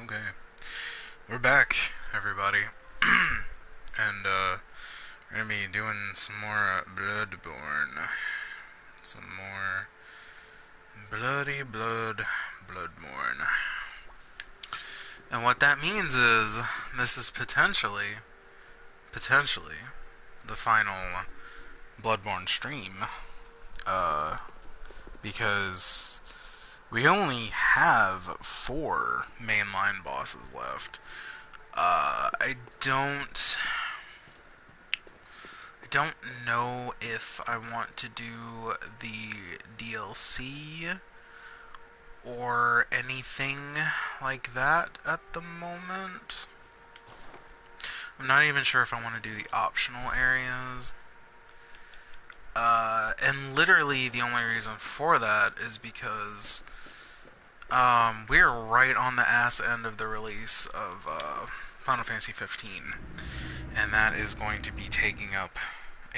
Okay. We're back, everybody. And, we're gonna be doing some more Bloodborne. Some more Bloodborne. And what that means is, this is potentially, the final Bloodborne stream. Because we only have 4 mainline bosses left. I don't know if I want to do the DLC or anything like that at the moment. I'm not even sure if I want to do the optional areas. And literally the only reason for that is because we're right on the ass end of the release of Final Fantasy 15, and that is going to be taking up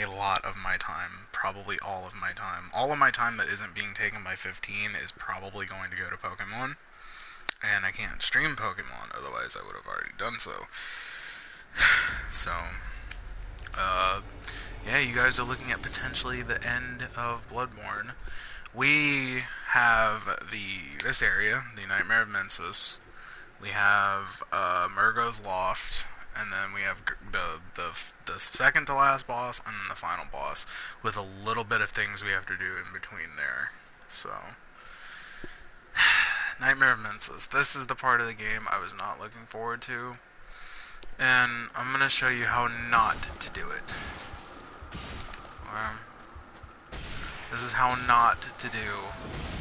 a lot of my time, probably all of my time. All of my time that isn't being taken by 15 is probably going to go to Pokemon, and I can't stream Pokemon, otherwise I would have already done so. So, yeah, you guys are looking at potentially the end of Bloodborne. We have this area, the Nightmare of Mensis. We have Murgo's Loft, and then we have the second to last boss, and then the final boss, with a little bit of things we have to do in between there. So, Nightmare of Mensis. This is the part of the game I was not looking forward to, and I'm gonna show you how not to do it. This is how not to do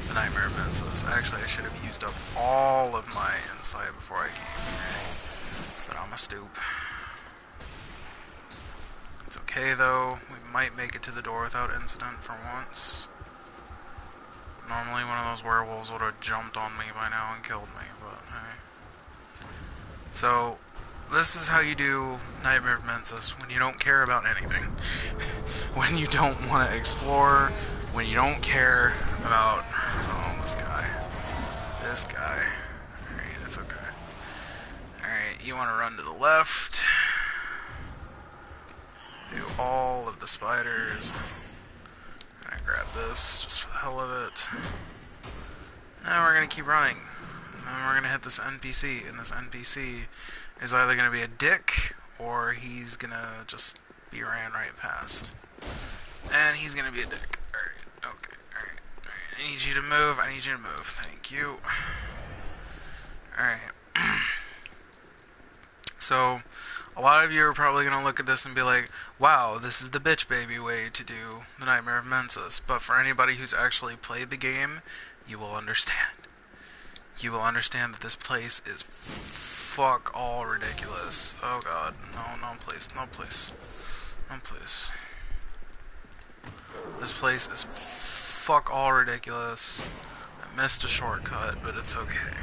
the Nightmare of Mensis. Actually, I should have used up all of my insight before I came here, but I'm a stoop. It's okay though, we might make it to the door without incident for once. Normally one of those werewolves would have jumped on me by now and killed me, but hey. So, this is how you do Nightmare of Mensis when you don't care about anything. When you don't want to explore, when you don't care about... Oh, this guy. Alright, it's okay. Alright, you want to run to the left. Do all of the spiders. I'm gonna grab this just for the hell of it. And we're gonna keep running. And then we're gonna hit this NPC, and this NPC is either gonna be a dick, or he's gonna just be ran right past. And he's gonna be a dick. Alright, okay, alright. I need you to move, thank you. Alright. So, a lot of you are probably gonna look at this and be like, wow, this is the bitch baby way to do the Nightmare of Mensis. But for anybody who's actually played the game, you will understand. You will understand that this place is fuck all ridiculous. Oh god, no, please. This place is fuck all ridiculous. I missed a shortcut, but it's okay.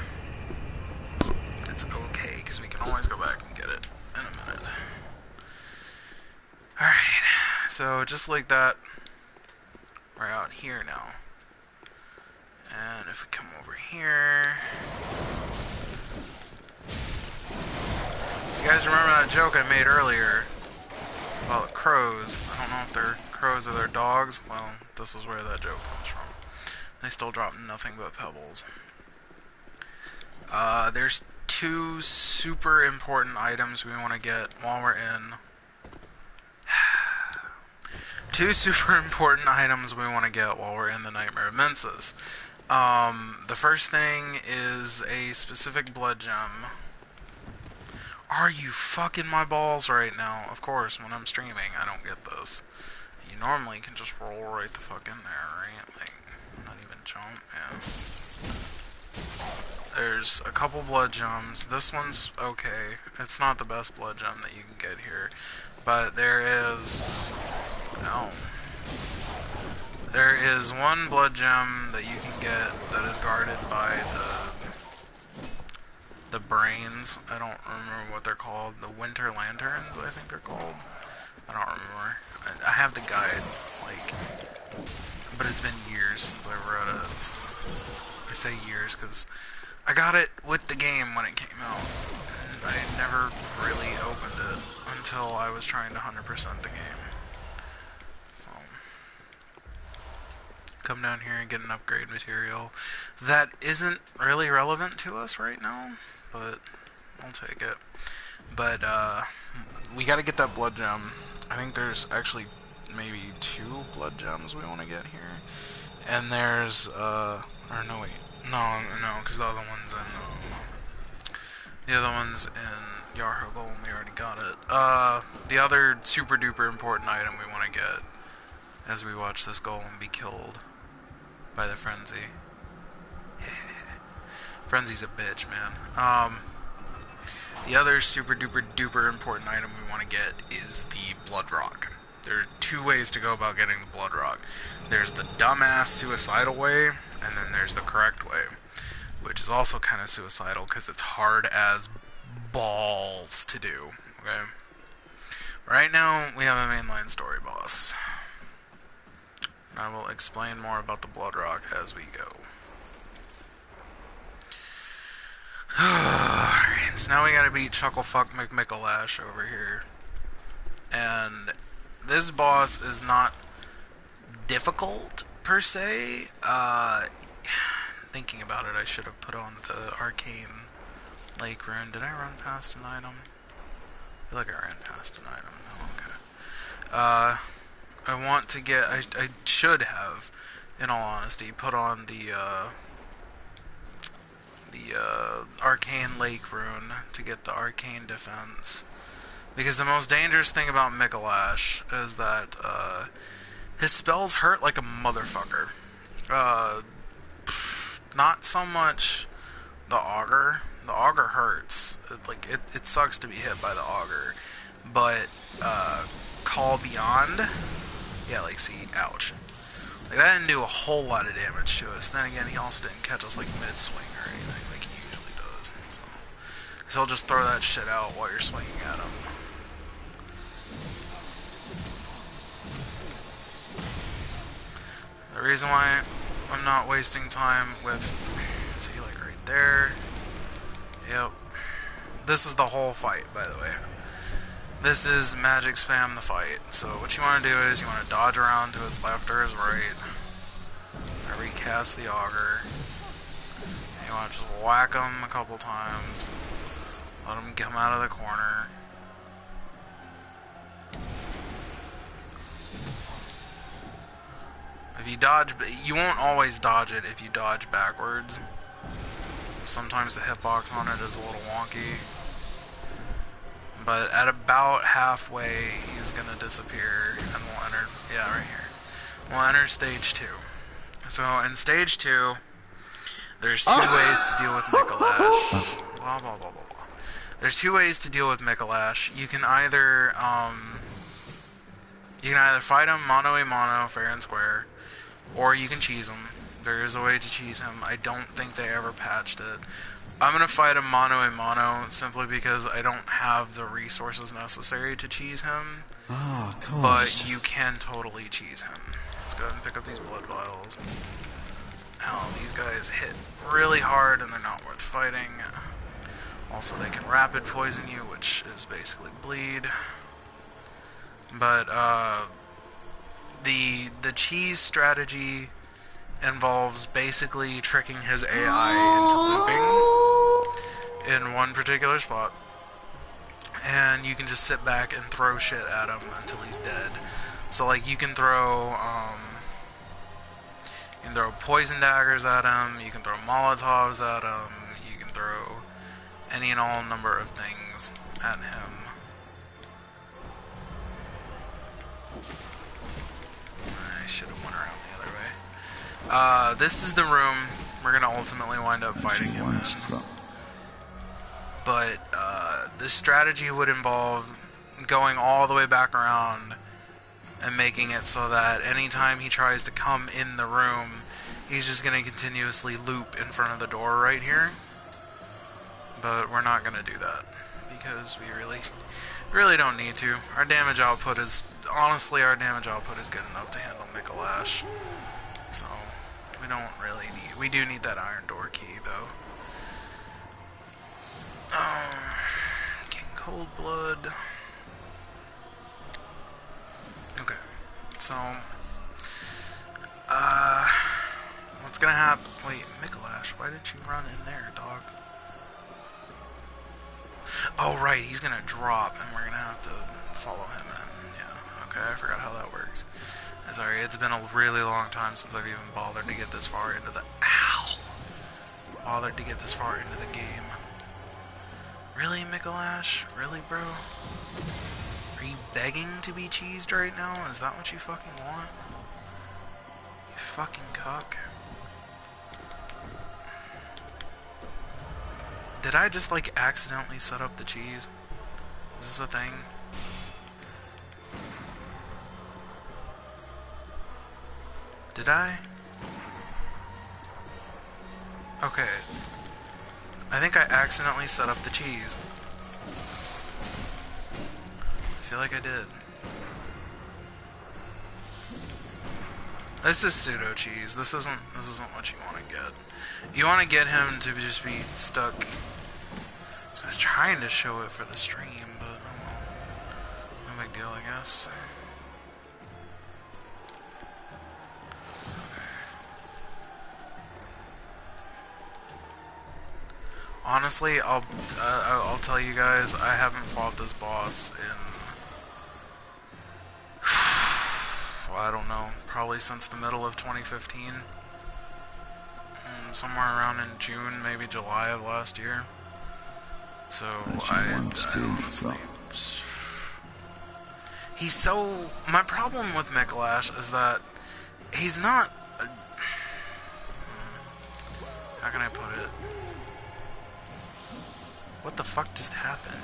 It's okay, because we can always go back and get it in a minute. Alright, so just like that, we're out here now. And if we come over here... You guys remember that joke I made earlier about crows? I don't know if they're crows or they're dogs. Well, this is where that joke comes from. They still drop nothing but pebbles. There's 2 super important items we want to get while we're in. 2 super important items we want to get while we're in the Nightmare of Mensis. The first thing is a specific blood gem. Are you fucking my balls right now? Of course, when I'm streaming, I don't get this. You normally can just roll right the fuck in there, right? Like, not even jump, yeah. There's a couple blood gems. This one's okay. It's not the best blood gem that you can get here. But there is... Oh. There is one blood gem that you can get that is guarded by the brains. I don't remember what they're called. The Winter Lanterns, I think they're called. I don't remember. I have the guide, like, but it's been years since I read it. I say years because I got it with the game when it came out. And I never really opened it until I was trying to 100% the game. So, come down here and get an upgrade material. That isn't really relevant to us right now, but I'll take it. But, we gotta get that blood gem. I think there's actually maybe 2 blood gems we want to get here. And there's, or no, wait. No, because the other one's in Yarhogol, and we already got it. The other super duper important item we want to get as we watch this golem be killed by the Frenzy. Frenzy's a bitch, man. The other super duper duper important item we want to get is the Blood Rock. There are 2 ways to go about getting the Blood Rock. There's the dumbass suicidal way, and then there's the correct way, which is also kind of suicidal because it's hard as balls to do. Okay. Right now we have a mainline story boss. I will explain more about the Blood Rock as we go. Alright, so now we gotta beat Chucklefuck McMickalash over here. And this boss is not difficult, per se. Thinking about it, I should have put on the Arcane Lake Rune. Did I run past an item? I feel like I ran past an item. Oh, okay. I want to get... I should have, in all honesty, put on the Arcane Lake Rune to get the Arcane Defense. Because the most dangerous thing about Mikolash is that his spells hurt like a motherfucker. Not so much the Augur. The Augur hurts. It sucks to be hit by the Augur. But Call Beyond, yeah, like, see, ouch. Like, that didn't do a whole lot of damage to us. Then again, he also didn't catch us like mid-swing or anything like he usually does. So he'll just throw that shit out while you're swinging at him. The reason why I'm not wasting time with, see, like right there. Yep. This is the whole fight, by the way. This is magic spam the fight. So what you want to do is you want to dodge around to his left or his right. Recast the Augur. You want to just whack him a couple times. Let him come out of the corner. If you dodge, you won't always dodge it if you dodge backwards. Sometimes the hitbox on it is a little wonky. But at about halfway, he's gonna disappear, and we'll enter, yeah, right here. We'll enter stage 2. So in stage 2, there's 2 ways to deal with Mikolash. Blah, blah, blah, blah, blah. There's 2 ways to deal with Mikolash. You can either fight him mono a mono, fair and square, or you can cheese him. There is a way to cheese him. I don't think they ever patched it. I'm gonna fight him mono a mono simply because I don't have the resources necessary to cheese him. Oh, of course. But you can totally cheese him. Let's go ahead and pick up these blood vials. Ow, these guys hit really hard and they're not worth fighting. Also, they can rapid poison you, which is basically bleed. But the cheese strategy involves basically tricking his AI into looping in one particular spot. And you can just sit back and throw shit at him until he's dead. So like you can throw poison daggers at him, you can throw Molotovs at him, you can throw any and all number of things at him. I should have went around the other way. This is the room we're gonna ultimately wind up fighting him in. But this strategy would involve going all the way back around and making it so that anytime he tries to come in the room, he's just going to continuously loop in front of the door right here. But we're not going to do that because we really don't need to. Our damage output is, honestly, our damage output is good enough to handle So we don't really need, we do need that iron door key though. Cold Blood. Okay, so, what's gonna happen? Wait, Mikolash, why did you run in there, dog? Oh, right, he's gonna drop, and we're gonna have to follow him in. Yeah, okay, I forgot how that works. Sorry, it's been a really long time since I've even bothered to get this far into the... Ow! Bothered to get this far into the game. Really, Mikolash? Really, bro? Are you begging to be cheesed right now? Is that what you fucking want? You fucking cuck. Did I just, like, accidentally set up the cheese? Is this a thing? Did I? Okay. I think I accidentally set up the cheese. I feel like I did. This is pseudo cheese. This isn't what you want to get. You want to get him to just be stuck. So I was trying to show it for the stream, but oh well. No big deal, I guess. Honestly, I'll tell you guys, I haven't fought this boss in, well, I don't know, probably since the middle of 2015. Somewhere around in June, maybe July of last year. So, I honestly... He's so... My problem with Mikolash is that he's not... How can I put it? What the fuck just happened?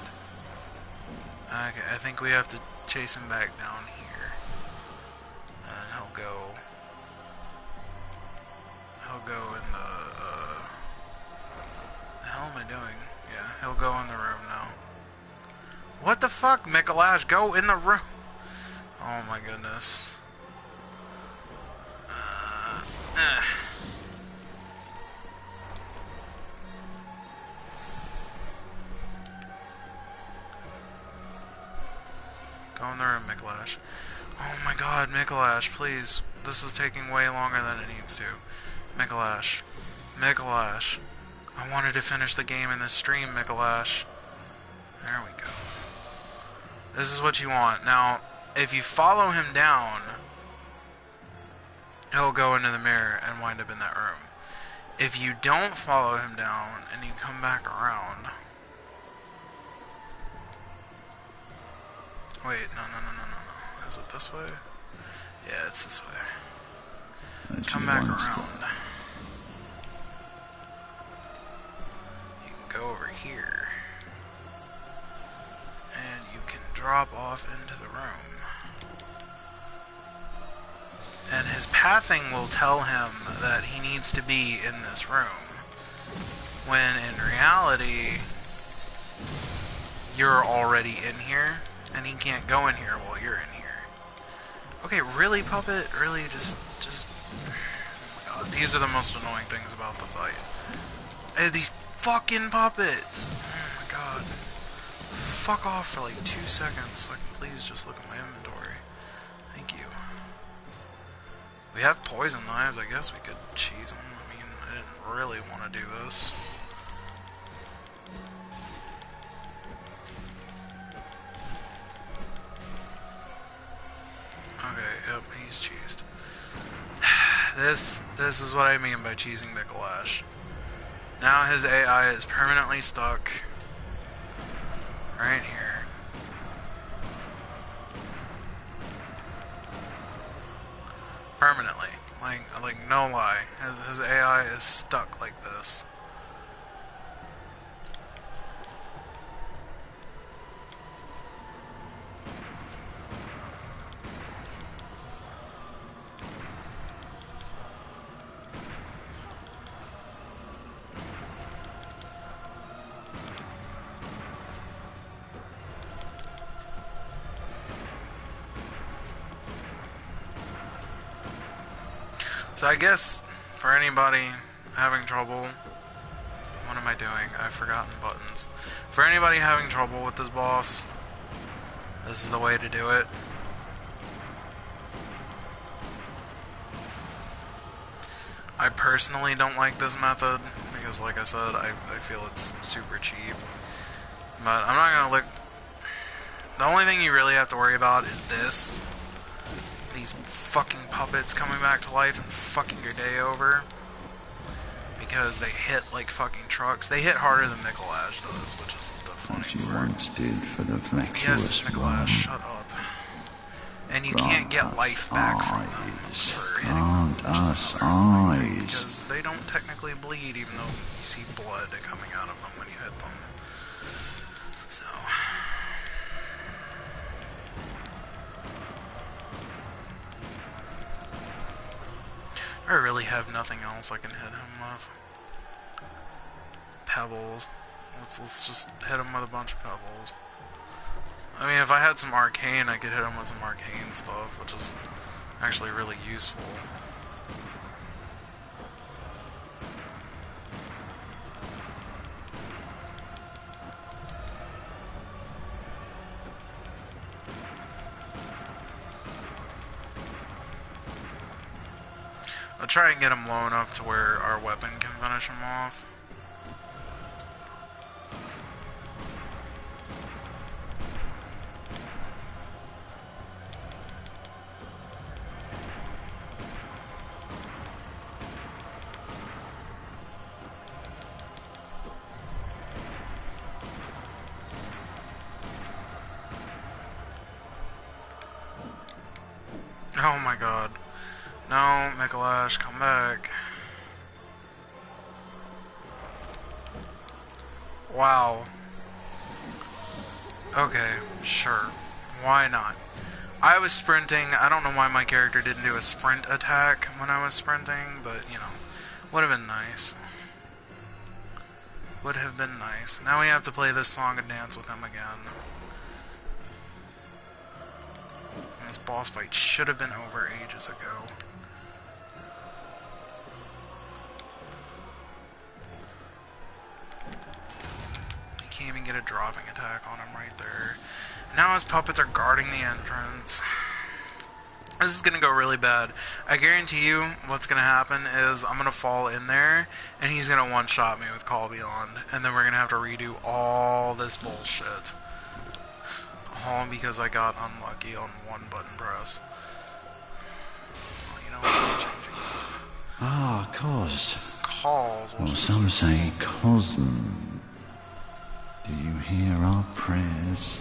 Okay, I think we have to chase him back down here. And he'll go in the hell am I doing? Yeah, he'll go in the room now. What the fuck, Mikolash? Go in the room! Oh my goodness. Go in the room, Mikolash. Oh my god, Mikolash, please. This is taking way longer than it needs to. Mikolash. Mikolash. I wanted to finish the game in this stream, Mikolash. There we go. This is what you want. Now, if you follow him down, he'll go into the mirror and wind up in that room. If you don't follow him down and you come back around... Wait, no. Is it this way? Yeah, it's this way. Come back around. You can go over here. And you can drop off into the room. And his pathing will tell him that he needs to be in this room. When in reality, you're already in here. And he can't go in here while you're in here. Okay, really, Puppet? Really? Just... Oh my god, these are the most annoying things about the fight. These fucking puppets! Oh my god. Fuck off for like 2 seconds so I can please just look at my inventory. Thank you. We have poison knives, I guess we could cheese them. I mean, I didn't really want to do this. Okay, yep, he's cheesed. This is what I mean by cheesing Mikolash. Now his AI is permanently stuck right here. Permanently. Like no lie. His AI is stuck like this. So I guess for anybody having trouble, one am I doing? I've forgotten buttons. For anybody having trouble with this boss, this is the way to do it. I personally don't like this method, because like I said, I feel it's super cheap. But I'm not gonna look... The only thing you really have to worry about is this. These fucking puppets coming back to life and fucking your day over. Because they hit like fucking trucks. They hit harder than Michelage does, which is the funny As you part. once did for the vacuous Yes, realm. Michelage, shut up. And you can't get life back from them for hitting them, which is another thing, because they don't technically bleed, even though you see blood coming out of them when you hit them. So... I really have nothing else I can hit him with. Pebbles. Let's just hit him with a bunch of pebbles. I mean, if I had some arcane, I could hit him with some arcane stuff, which is actually really useful. I'll try and get him low enough to where our weapon can finish him off. Oh my god. No, Michelage, come back. Wow. Okay, sure. Why not? I was sprinting. I don't know why my character didn't do a sprint attack when I was sprinting, but, you know, would have been nice. Would have been nice. Now we have to play this song and dance with him again. And this boss fight should have been over ages ago. Can't even get a dropping attack on him right there. Now his puppets are guarding the entrance. This is gonna go really bad. I guarantee you what's gonna happen is I'm gonna fall in there and he's gonna one-shot me with Call Beyond, and then we're gonna have to redo all this bullshit. All because I got unlucky on one button press. Well, you know what, I'm changing that. Ah, cause. Calls. Well, some say Cosm. Do you hear our prayers,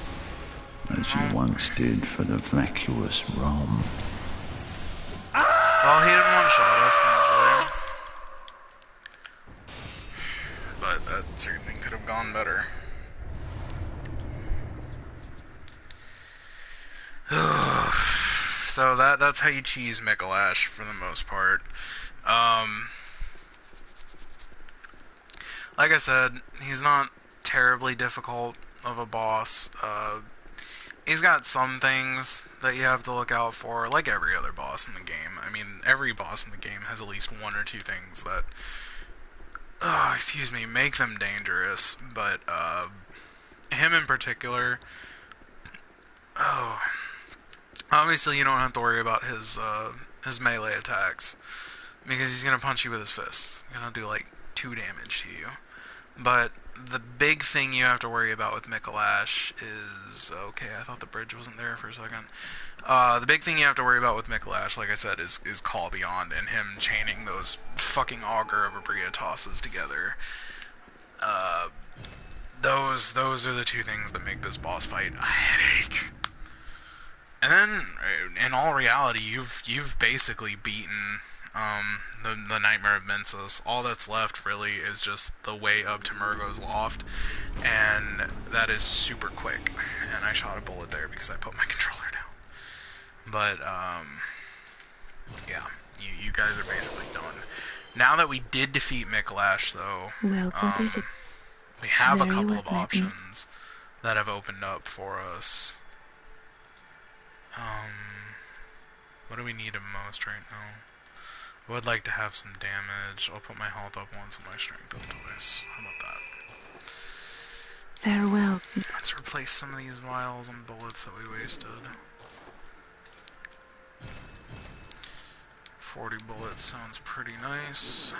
as you once did for the vacuous realm? Well, he didn't one-shot us, thankfully. But that certainly could have gone better. So that's how you cheese Michelage for the most part. Like I said, he's not terribly difficult of a boss. He's got some things that you have to look out for, like every other boss in the game. I mean, every boss in the game has at least one or two things that, make them dangerous. But him in particular, obviously you don't have to worry about his melee attacks, because he's gonna punch you with his fists. He's gonna do like 2 damage to you. But the big thing you have to worry about with Michelage is... Okay, I thought the bridge wasn't there for a second. The big thing you have to worry about with Michelage, like I said, is Call Beyond and him chaining those fucking Augur of Abria tosses together. Those are the 2 things that make this boss fight a headache. And then, in all reality, you've basically beaten the Nightmare of Mensis. All that's left, really, is just the way up to Murgo's Loft, and that is super quick. And I shot a bullet there because I put my controller down. But, yeah, you guys are basically done. Now that we did defeat Michelage, though, we have a couple of options that have opened up for us. What do we need most right now? I would like to have some damage. I'll put my health up once and my strength up twice. How about that? Farewell. Let's replace some of these vials and bullets that we wasted. 40 bullets sounds pretty nice.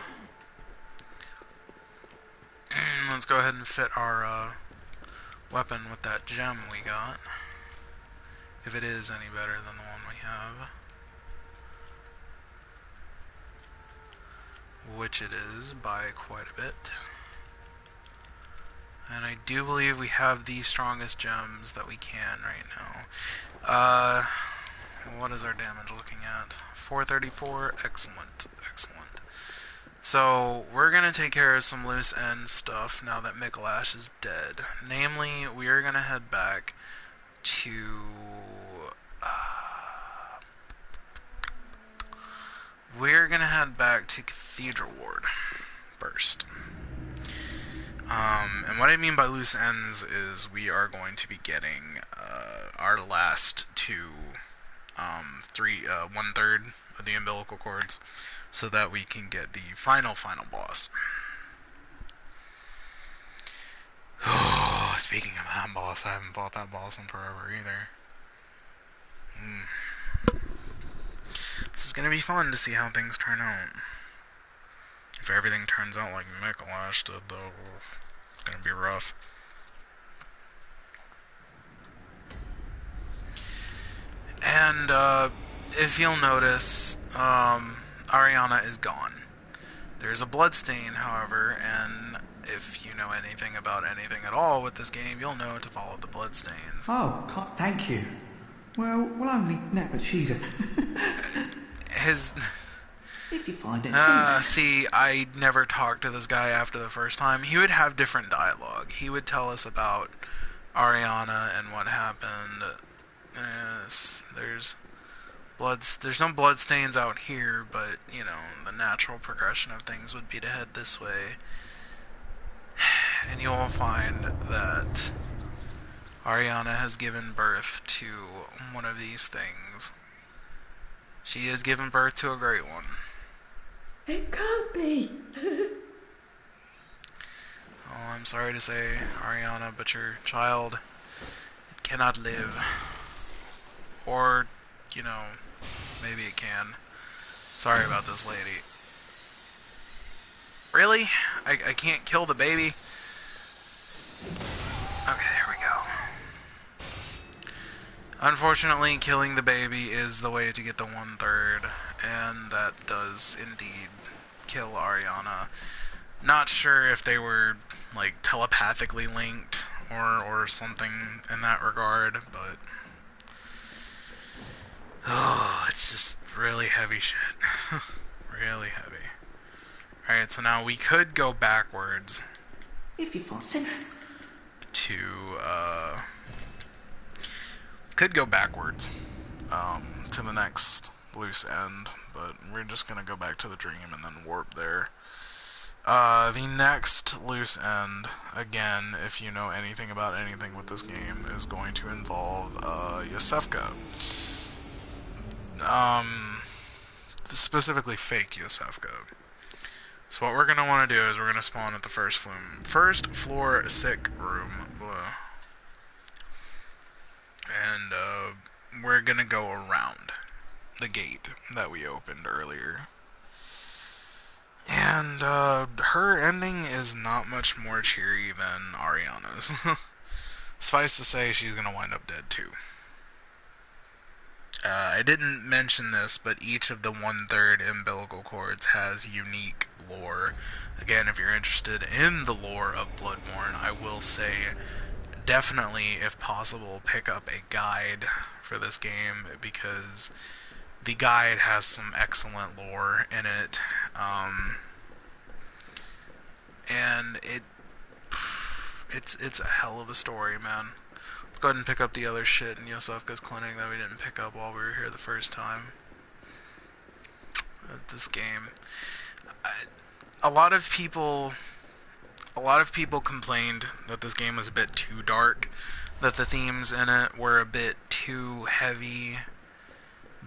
Let's go ahead and fit our weapon with that gem we got. If it is any better than the one we have. Which it is by quite a bit. And I do believe we have the strongest gems that we can right now. What is our damage looking at? 434? Excellent. Excellent. So, we're going to take care of some loose end stuff now that Mikolash is dead. Namely, we are going to head back to... we're going to head back to Cathedral Ward first. And what I mean by loose ends is we are going to be getting our last two, 1/3 of the umbilical cords, so that we can get the final boss. Oh, speaking of that boss, I haven't fought that boss in forever either. This is gonna be fun to see how things turn out. If everything turns out like Mikolash did, though, it's gonna be rough. And, if you'll notice, Ariana is gone. There's a bloodstain, however, and if you know anything about anything at all with this game, you'll know to follow the bloodstains. Oh, thank you. Well, only no, but she's a... His... If you find it... see, I never talked to this guy after the first time. He would have different dialogue. He would tell us about Ariana and what happened. Yes, there's no bloodstains out here, but, you know, the natural progression of things would be to head this way. And you will find that Ariana has given birth to one of these things. She has given birth to a great one. It can't be. Oh, I'm sorry to say, Ariana, but your child cannot live. Or, you know, maybe it can. Sorry about this lady. Really? I can't kill the baby? Okay, there we go. Unfortunately, killing the baby is the way to get the 1/3, and that does indeed kill Ariana. Not sure if they were, like, telepathically linked or something in that regard, but... oh, it's just really heavy shit. Really heavy. Alright, so now we could go backwards If you fancy. to, could go backwards, to the next loose end, but we're just gonna go back to the dream and then warp there. The next loose end, again, if you know anything about anything with this game, is going to involve, Yosefka. Specifically fake Yosefka. So what we're going to want to do is we're going to spawn at the first floor sick room. And we're going to go around the gate that we opened earlier. And her ending is not much more cheery than Ariana's. Suffice to say, she's going to wind up dead too. I didn't mention this, but each of the 1/3 umbilical cords has unique lore. Again, if you're interested in the lore of Bloodborne, I will say definitely, if possible, pick up a guide for this game, because the guide has some excellent lore in it. And it's a hell of a story, man. Let's go ahead and pick up the other shit in Yosefka's clinic that we didn't pick up while we were here the first time. This game, a lot of people complained that this game was a bit too dark, that the themes in it were a bit too heavy,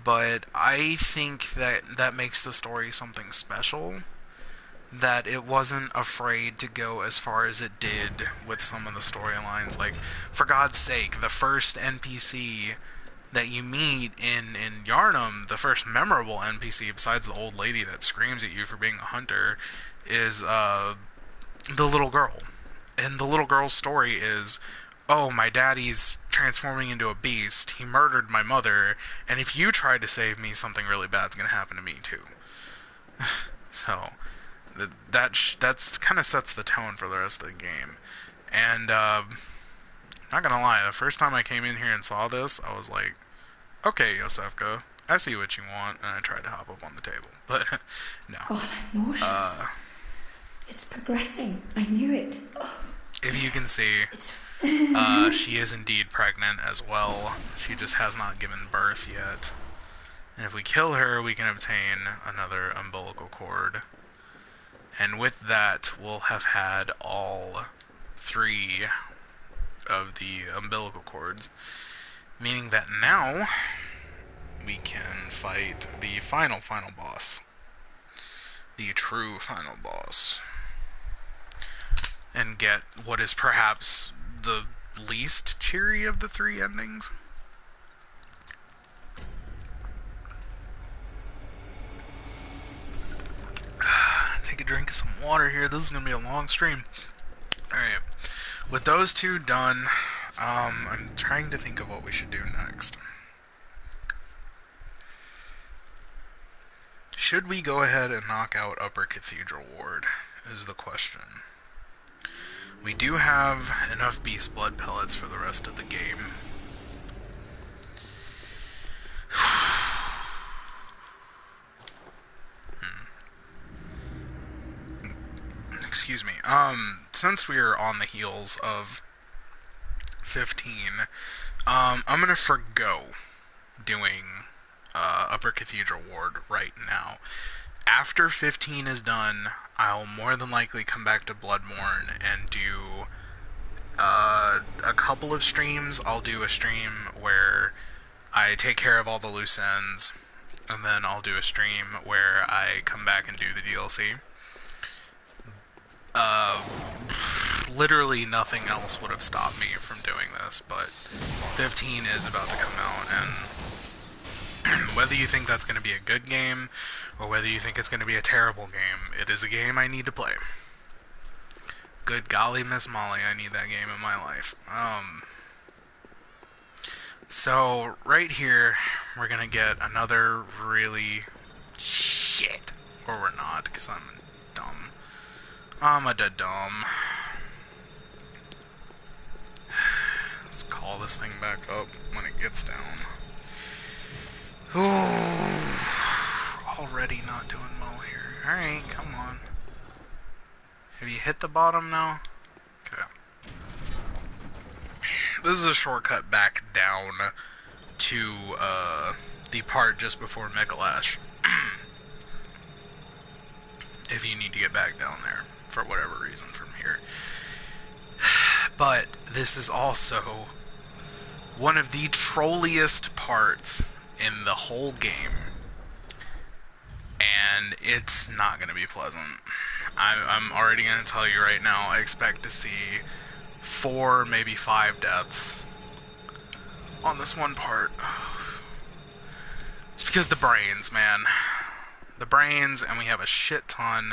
but I think that makes the story something special. That it wasn't afraid to go as far as it did with some of the storylines. Like, for God's sake, the first NPC that you meet in Yarnum, the first memorable NPC besides the old lady that screams at you for being a hunter, is the little girl. And the little girl's story is, oh, my daddy's transforming into a beast. He murdered my mother, and if you try to save me, something really bad's gonna happen to me too. So that's kind of sets the tone for the rest of the game. And not gonna lie, the first time I came in here and saw this, I was like, okay, Yosefka, I see what you want, and I tried to hop up on the table, but no. God, I'm nauseous. It's progressing. I knew it. If you can see, she is indeed pregnant as well. She just has not given birth yet. And if we kill her, we can obtain another umbilical cord. And with that, we'll have had all 3 of the umbilical cords. Meaning that now, we can fight the final boss. The true final boss. And get what is perhaps the least cheery of the 3 endings. Take a drink of some water here. This is going to be a long stream. Alright. With those 2 done, I'm trying to think of what we should do next. Should we go ahead and knock out Upper Cathedral Ward, is the question. We do have enough Beast Blood pellets for the rest of the game. Excuse me. Since we are on the heels of 15, I'm gonna forgo doing Upper Cathedral Ward right now. After 15 is done, I'll more than likely come back to Bloodborne and do a couple of streams. I'll do a stream where I take care of all the loose ends, and then I'll do a stream where I come back and do the DLC. Literally nothing else would have stopped me from doing this, but 15 is about to come out, and whether you think that's going to be a good game, or whether you think it's going to be a terrible game, it is a game I need to play. Good golly, Miss Molly, I need that game in my life. So, right here, we're going to get another really shit, or we're not, because I'm dumb. I'm a dumb. Let's call this thing back up when it gets down. Ooh, already not doing well here. Alright, come on. Have you hit the bottom now? Okay. This is a shortcut back down to the part just before Megalash. If you need to get back down there for whatever reason from here. But this is also one of the trolliest parts in the whole game, and it's not going to be pleasant. I'm already going to tell you right now, I expect to see 4, maybe 5 deaths on this one part. It's because the brains, man. The brains, and we have a shit ton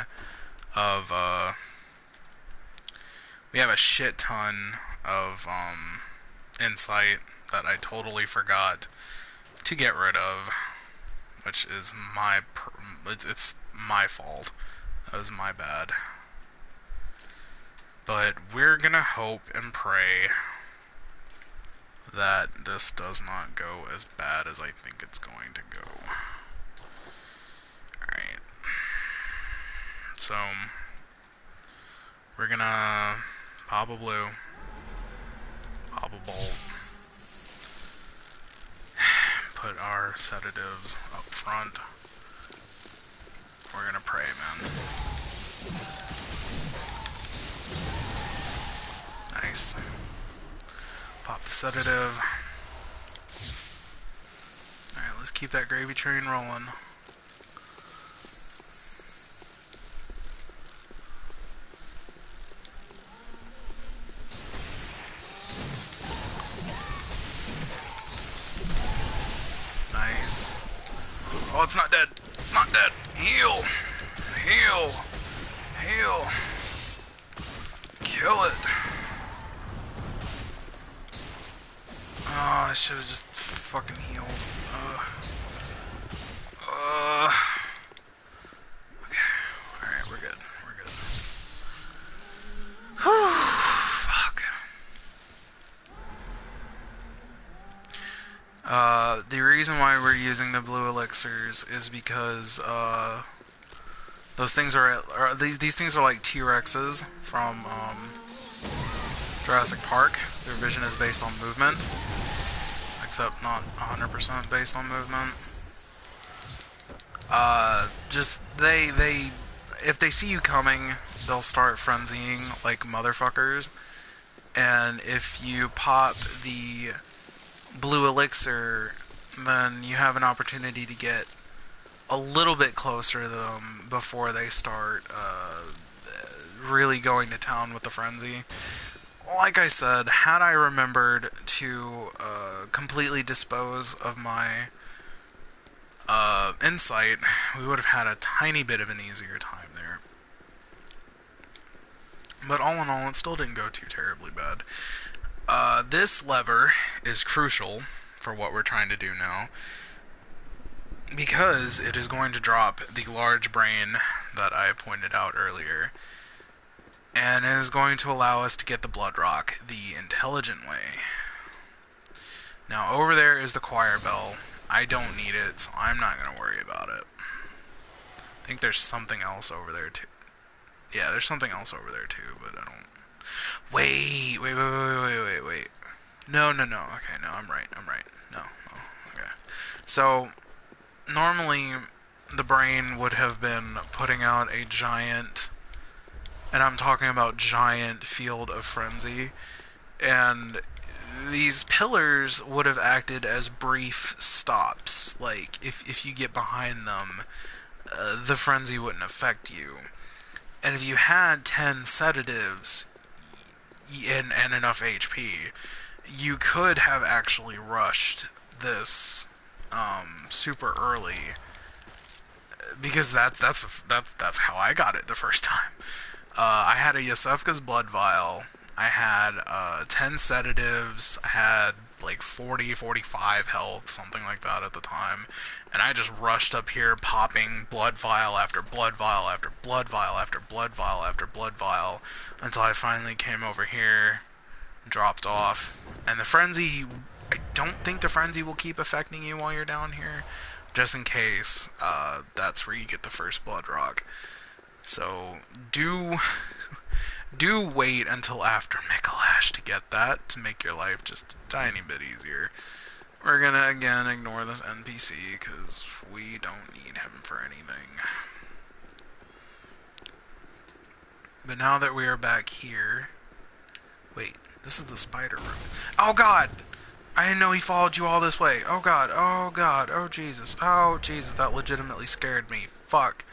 of, insight that I totally forgot to get rid of, which is it's my fault. That was my bad. But we're gonna hope and pray that this does not go as bad as I think it's going to go. Alright. So, we're gonna pop a blue, pop a bolt, put our sedatives up front. We're gonna pray, man. Nice. Pop the sedative. Alright, let's Keep that gravy train rolling. Nice. Oh, it's not dead. It's not dead. Heal. Heal. Heal. Kill it. Oh, I should have just fucking healed. Okay. Alright, we're good. We're good. Fuck. The reason why we're using the blue elixirs is because, those things these things are like T-Rexes from, Jurassic Park. Their vision is based on movement, except not 100% based on movement. If they see you coming, they'll start frenzying like motherfuckers. And if you pop the blue elixir, then you have an opportunity to get a little bit closer to them before they start really going to town with the frenzy. Like I said, had I remembered to completely dispose of my insight, we would have had a tiny bit of an easier time there. But all in all, it still didn't go too terribly bad. This lever is crucial for what we're trying to do now, because it is going to drop the large brain that I pointed out earlier, and it is going to allow us to get the blood rock the intelligent way. Now, over there is the choir bell. I don't need it, so I'm not going to worry about it. I think there's something else over there, too. Yeah, there's something else over there, too, but I don't... Wait. No. Okay, no, I'm right. No. Okay. So, normally, the brain would have been putting out a giant... And I'm talking about giant field of frenzy. And these pillars would have acted as brief stops. Like, if you get behind them, the frenzy wouldn't affect you. And if you had 10 sedatives and enough HP, you could have actually rushed this super early. Because that's how I got it the first time. I had a Yosefka's blood vial. I had 10 sedatives. I had like 40, 45 health, something like that at the time. And I just rushed up here popping blood vial after blood vial after blood vial after blood vial after blood vial until I finally came over here, dropped off. And the frenzy, I don't think the frenzy will keep affecting you while you're down here. Just in case, that's where you get the first blood rock. So, do wait until after Mikolash to get that, to make your life just a tiny bit easier. We're gonna, again, ignore this NPC, because we don't need him for anything. But now that we are back here... Wait, this is the spider room. Oh god! I didn't know he followed you all this way. Oh god, oh Jesus, that legitimately scared me. Fuck.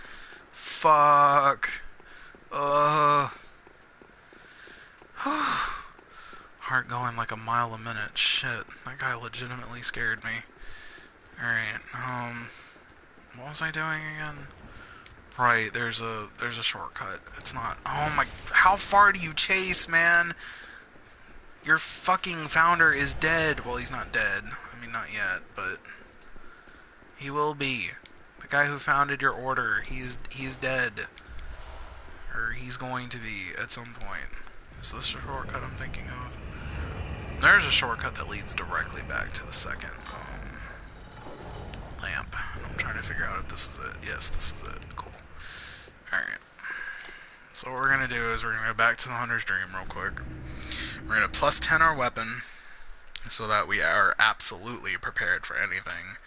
Heart going like a mile a minute. Shit, that guy legitimately scared me. Alright, what was I doing again? Right, there's a shortcut. It's not... Oh my... How far do you chase, man? Your fucking founder is dead. Well, he's not dead. I mean, not yet, but... He will be. The guy who founded your order, he's dead. Or he's going to be at some point. Is this a shortcut I'm thinking of? There's a shortcut that leads directly back to the second lamp. And I'm trying to figure out if this is it. Yes, this is it. Cool. Alright. So what we're going to do is we're going to go back to the Hunter's Dream real quick. We're going to plus 10 our weapon so that we are absolutely prepared for anything.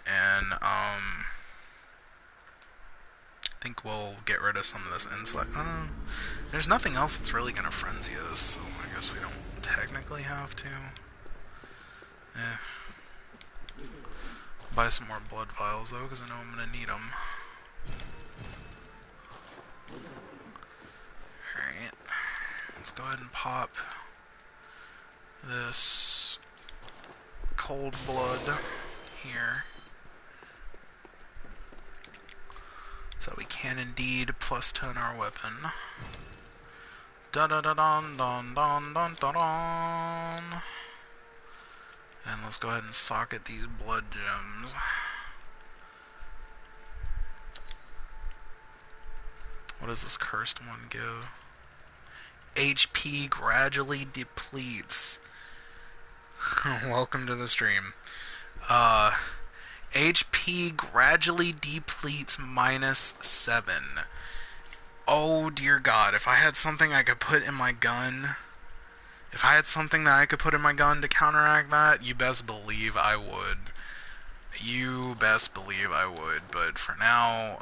And, I think we'll get rid of some of this insight. There's nothing else that's really going to frenzy us, so I guess we don't technically have to. Buy some more blood vials though, because I know I'm gonna need them. Alright. Let's go ahead and pop this cold blood here. So we can indeed plus 10 our weapon. Da da da don don don don don don. And let's go ahead and socket these blood gems. What does this cursed one give? HP gradually depletes. Welcome to the stream. HP gradually depletes -7. Oh dear God, if I had something I could put in my gun, if I had something that I could put in my gun to counteract that, you best believe I would. You best believe I would, but for now,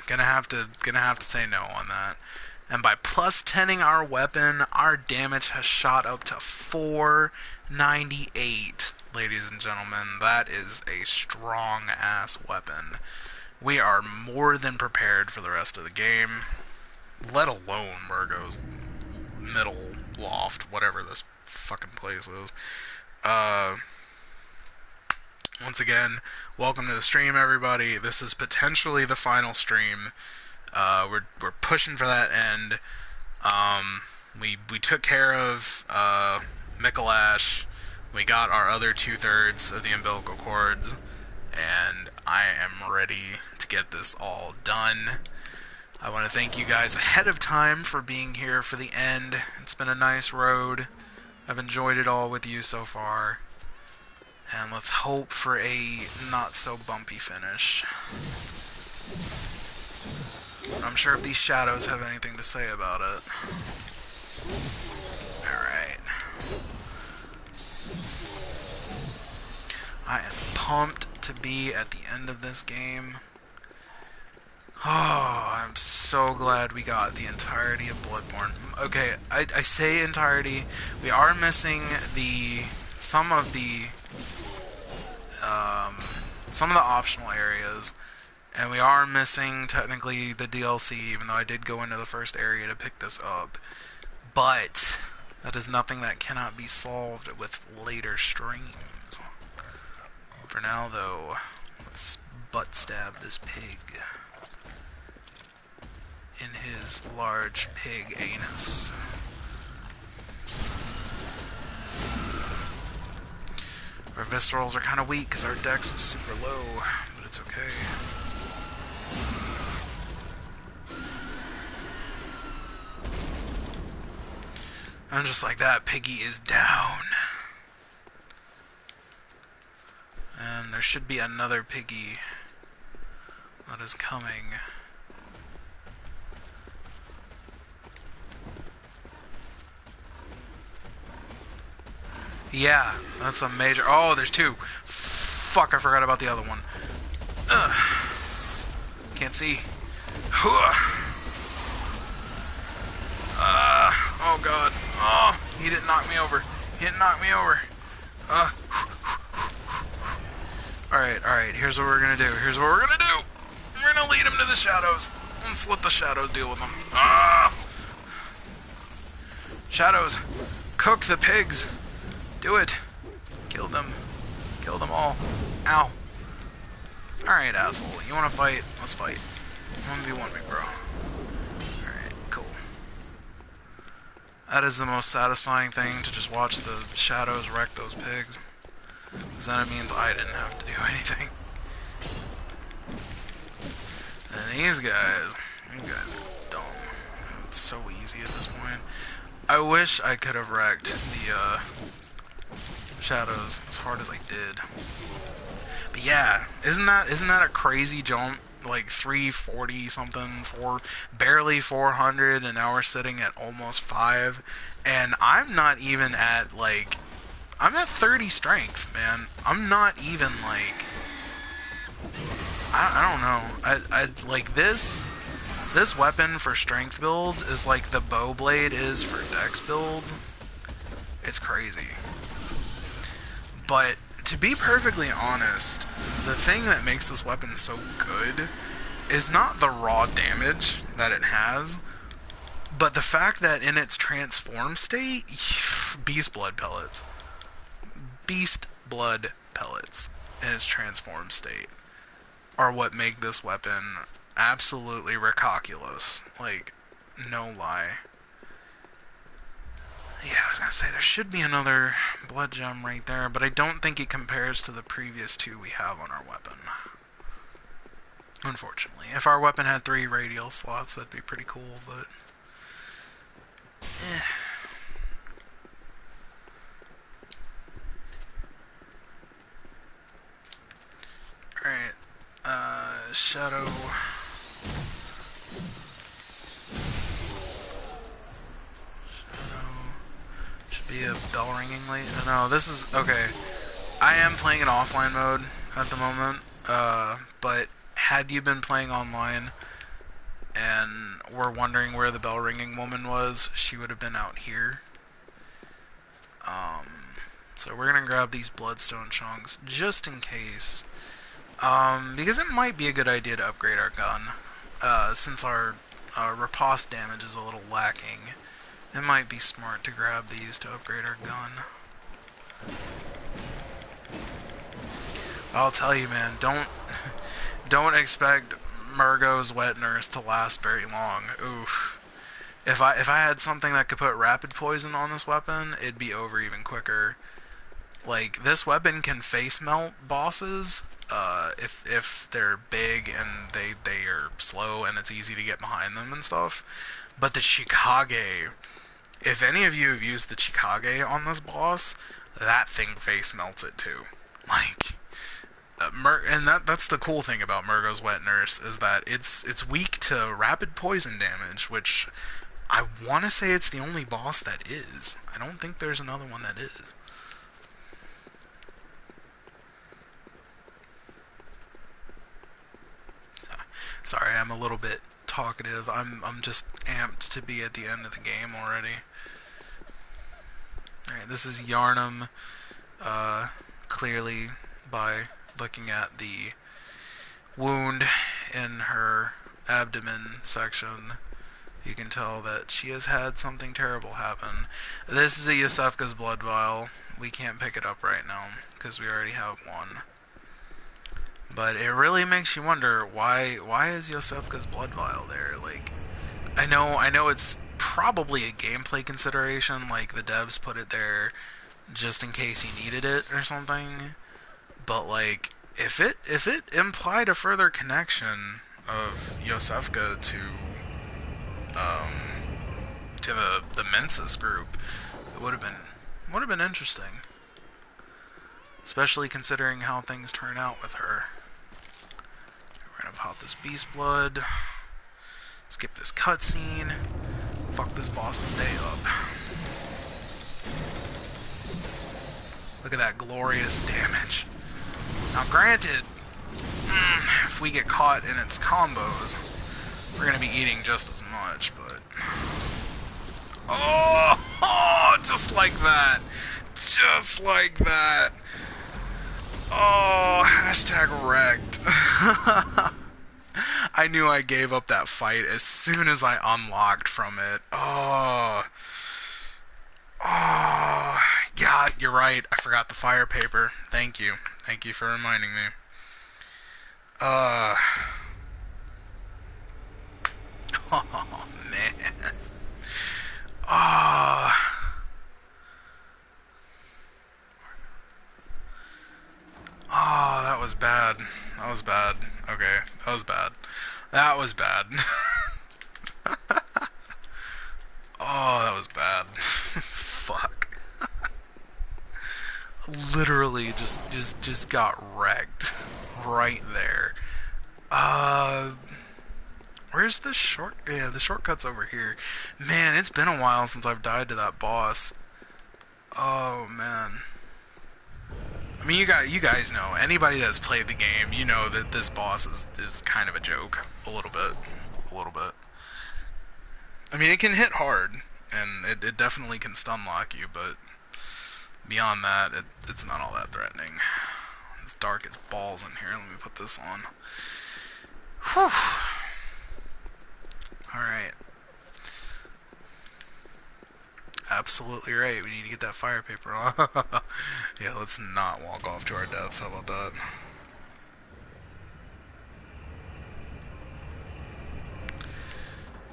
gonna have to say no on that. And by plus 10ing our weapon, our damage has shot up to 498, ladies and gentlemen. That is a strong-ass weapon. We are more than prepared for the rest of the game, let alone Murgo's middle loft, whatever this fucking place is. Once again, welcome to the stream, everybody. This is potentially the final stream. We're pushing for that end. We took care of Mikolash. We got our other 2/3 of the umbilical cords, and I am ready to get this all done. I want to thank you guys ahead of time for being here for the end. It's been a nice road. I've enjoyed it all with you so far. And let's hope for a not so bumpy finish. I'm sure if these shadows have anything to say about it. Alright. I am pumped to be at the end of this game. Oh, I'm so glad we got the entirety of Bloodborne. Okay, I say entirety. We are missing some of the optional areas. And we are missing, technically, the DLC, even though I did go into the first area to pick this up. But that is nothing that cannot be solved with later streams. For now, though, let's butt stab this pig in his large pig anus. Our viscerals are kind of weak because our dex is super low, but it's okay. And just like that, Piggy is down. And there should be another Piggy that is coming. Yeah, that's a major... Oh, there's two. Fuck, I forgot about the other one. Ugh. Can't see. Oh god. Oh, he didn't knock me over. He didn't knock me over. Alright, here's what we're gonna do. We're gonna lead him to the shadows. Let's let the shadows deal with them. Shadows, cook the pigs. Do it. Kill them. Kill them all. Ow. Alright, asshole. You wanna fight? Let's fight. 1v1 me, bro. Alright, cool. That is the most satisfying thing, to just watch the shadows wreck those pigs. Because then it means I didn't have to do anything. And these guys are dumb. It's so easy at this point. I wish I could have wrecked the shadows as hard as I did. But yeah, isn't that a crazy jump? Like 340 something, barely 400, and now we're sitting at almost 5. And I'm not even at like, I'm at 30 strength, man. I'm not even like, I don't know. I like this weapon for strength builds is like the bow blade is for dex builds. It's crazy. But to be perfectly honest, the thing that makes this weapon so good is not the raw damage that it has, but the fact that in its transform state, beast blood pellets. Beast blood pellets in its transform state are what make this weapon absolutely ridiculous. Like, no lie. Yeah, I was gonna say, there should be another blood gem right there, but I don't think it compares to the previous two we have on our weapon. Unfortunately. If our weapon had 3 radial slots, that'd be pretty cool, but... Alright, Shadow... Should be a bell ringing late. No, this is... Okay. I am playing in offline mode at the moment, but had you been playing online and were wondering where the bell ringing woman was, she would have been out here. So we're gonna grab these bloodstone chunks just in case, because it might be a good idea to upgrade our gun, since our riposte damage is a little lacking. It might be smart to grab these to upgrade our gun. I'll tell you, man, don't expect Murgo's Wet Nurse to last very long. Oof. If I had something that could put rapid poison on this weapon, it'd be over even quicker. Like, this weapon can face melt bosses, if they're big and they are slow and it's easy to get behind them and stuff. But the Chikage, if any of you have used the Chikage on this boss, that thing face melts it too. Like, and that's the cool thing about Murgo's Wet Nurse, is that it's weak to rapid poison damage, which I want to say it's the only boss that is. I don't think there's another one that is. Sorry, I'm a little bit talkative. I'm just amped to be at the end of the game already. Alright, this is Yarnum, clearly by looking at the wound in her abdomen section. You can tell that she has had something terrible happen. This is a Yosefka's blood vial. We can't pick it up right now, because we already have one. But it really makes you wonder, why is Yosefka's blood vial there? Like, I know it's probably a gameplay consideration, like the devs put it there just in case you needed it or something. But like, if it implied a further connection of Yosefka to the Mensis group, it would have been interesting. Especially considering how things turn out with her. We're gonna pop this beast blood. Skip this cutscene. Fuck this boss's day up. Look at that glorious damage. Now granted, if we get caught in its combos, we're gonna be eating just as much, but... Oh, just like that. Just like that. Oh, hashtag wrecked. I knew I gave up that fight as soon as I unlocked from it. Oh. Oh. Yeah, you're right. I forgot the fire paper. Thank you. Thank you for reminding me. Oh, man. Oh. Oh, that was bad. That was bad. Okay, that was bad. That was bad. Oh, that was bad. Fuck. Literally just got wrecked right there. Where's the short? Yeah, the shortcut's over here. Man, it's been a while since I've died to that boss. Oh man. I mean, you guys know. Anybody that's played the game, you know that this boss is kind of a joke. A little bit. A little bit. I mean, it can hit hard, and it definitely can stun lock you, but Beyond that, it's not all that threatening. It's dark as balls in here. Let me put this on. Whew. Alright. Absolutely right. We need to get that fire paper on. Yeah, let's not walk off to our deaths. How about that?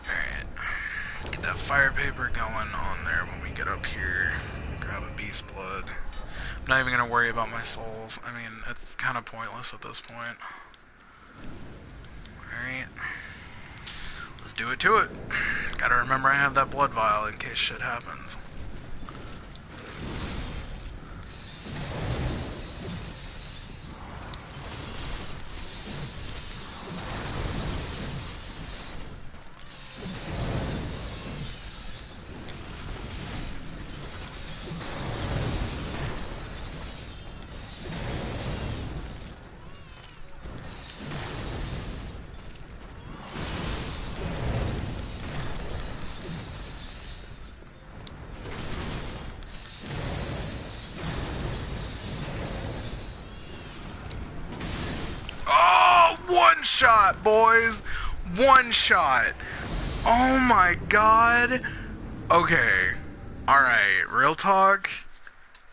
Alright. Get that fire paper going on there when we get up here. Grab a beast blood. I'm not even going to worry about my souls. I mean, it's kind of pointless at this point. Alright. Let's do it to it. Gotta remember I have that blood vial in case shit happens. One shot, boys! One shot! Oh my god! Okay. Alright, real talk.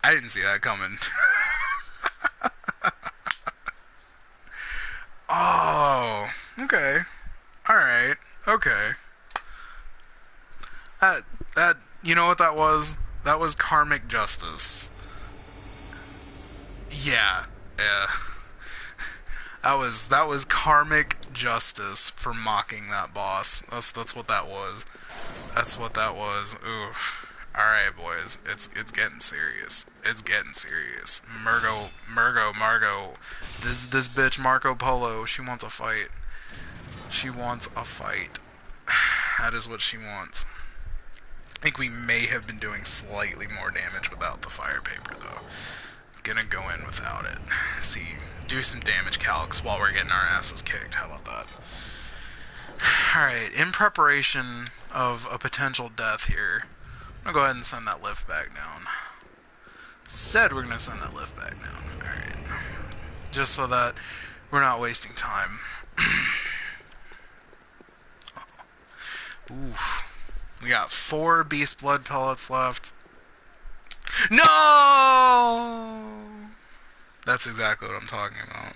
I didn't see that coming. Oh, okay. Alright, okay. You know what that was? That was karmic justice. Yeah. That was karmic justice for mocking that boss. That's what that was. That's what that was. Oof. Alright, boys. It's getting serious. It's getting serious. Margot. This bitch Marco Polo, she wants a fight. She wants a fight. That is what she wants. I think we may have been doing slightly more damage without the fire paper, though. Gonna go in without it. See, do some damage calcs while we're getting our asses kicked. How about that? Alright, in preparation of a potential death here, I'm gonna go ahead and send that lift back down. Said we're gonna send that lift back down. Alright. Just so that we're not wasting time. Oof. We got 4 beast blood pellets left. No! That's exactly what I'm talking about.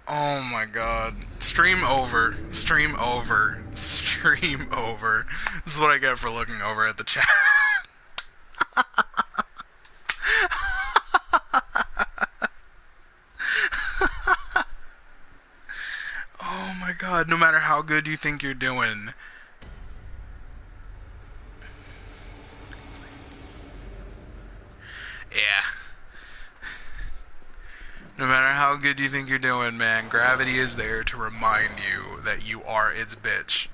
Oh my god. Stream over. Stream over. Stream over. This is what I get for looking over at the chat. Oh my god. No matter how good you think you're doing. Yeah. No matter how good you think you're doing, man, gravity is there to remind you that you are its bitch.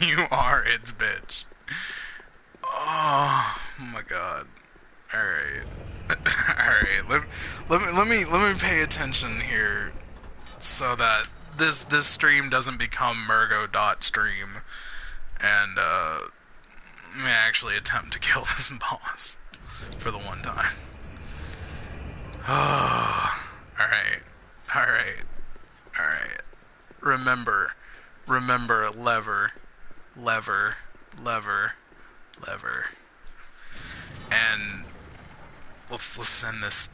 You are its bitch. Oh my god. Alright. Alright. Let me pay attention here so that this stream doesn't become Murgo.stream and may actually attempt to kill this boss for the one time. Oh, alright. Remember, lever. And let's send this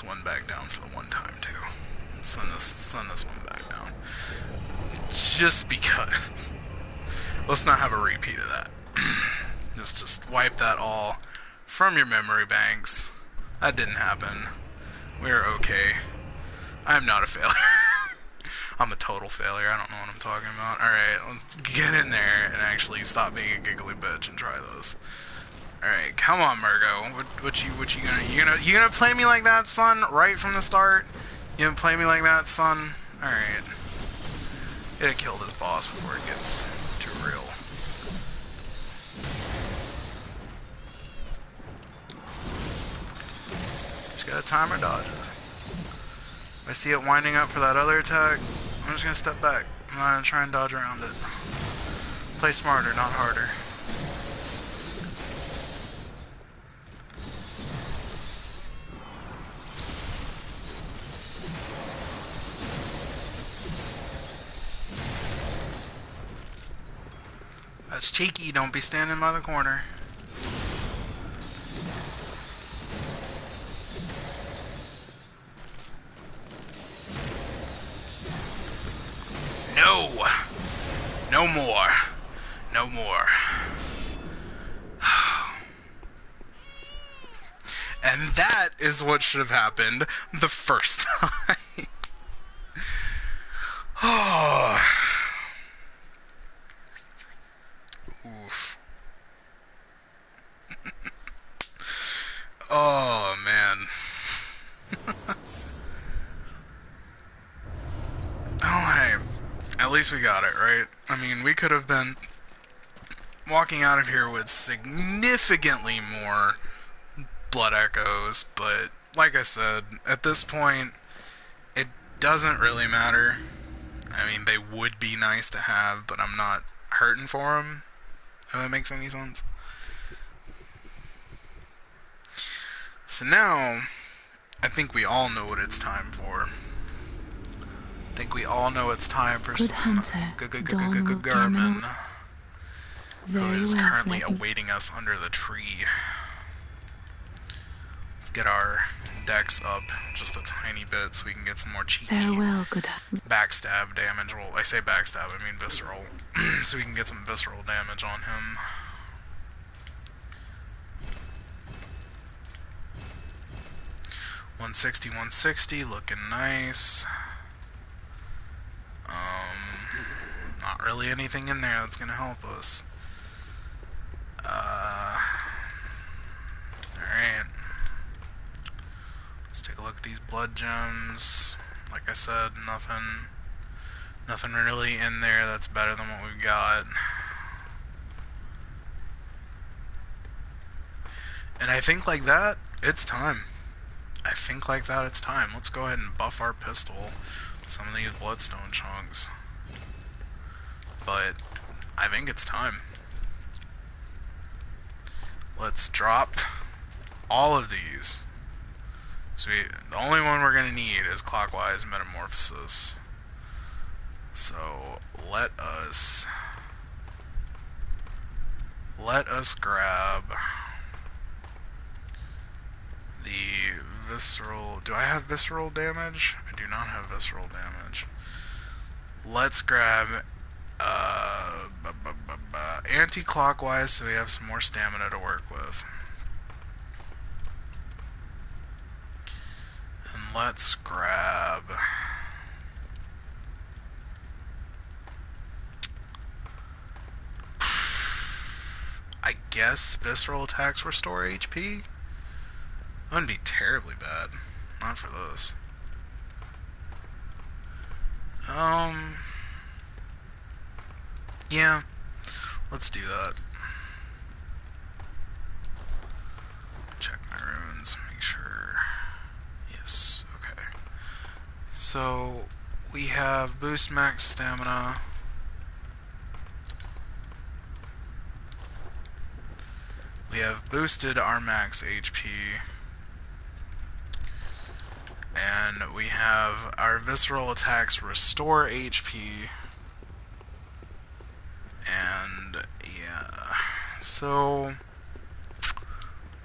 one back down for the one time too. Send this one back down. Just because. Let's not have a repeat of that. just wipe that all from your memory banks. That didn't happen. We're okay. I'm not a failure. I'm a total failure. I don't know what I'm talking about. Alright, let's get in there and actually stop being a giggly bitch and try this. Alright, come on, Murgo. What you gonna you gonna play me like that, son? Right from the start? You gonna play me like that, son? Alright. Gotta kill this boss before it gets too real. Just gotta time our dodges. If I see it winding up for that other attack, I'm just gonna step back. I'm not gonna try and dodge around it. Play smarter, not harder. That's cheeky. Don't be standing by the corner. No! No more. No more. And that is what should have happened the first time. Oh. Oof. Oh, man. Oh, hey. At least we got it, right? I mean, we could have been walking out of here with significantly more blood echoes, but like I said, at this point, it doesn't really matter. I mean, they would be nice to have, but I'm not hurting for them, if that makes any sense. So now, I think we all know what it's time for. I think we all know it's time for Good some hunter, Garmin, who is well, currently awaiting us under the tree. Let's get our dex up just a tiny bit so we can get some more cheeky Farewell, good backstab damage. Well, I say backstab, I mean visceral. So we can get some visceral damage on him. $160, $160, looking nice. Not really anything in there that's gonna help us. Alright. Let's take a look at these blood gems. Like I said, nothing really in there that's better than what we've got. And I think like that, it's time. I think like that, it's time. Let's go ahead and buff our pistol with some of these bloodstone chunks. But I think it's time. Let's drop all of these. So the only one we're going to need is clockwise metamorphosis. So let us grab the visceral. Do I have visceral damage? I do not have visceral damage. Let's grab anti-clockwise so we have some more stamina to work with. And let's grab I guess visceral attacks restore HP? That wouldn't be terribly bad. Not for those. Yeah. Let's do that. Check my runes, make sure. Yes, okay. So, we have boost max stamina. We have boosted our max HP. And we have our visceral attacks restore HP. And yeah, so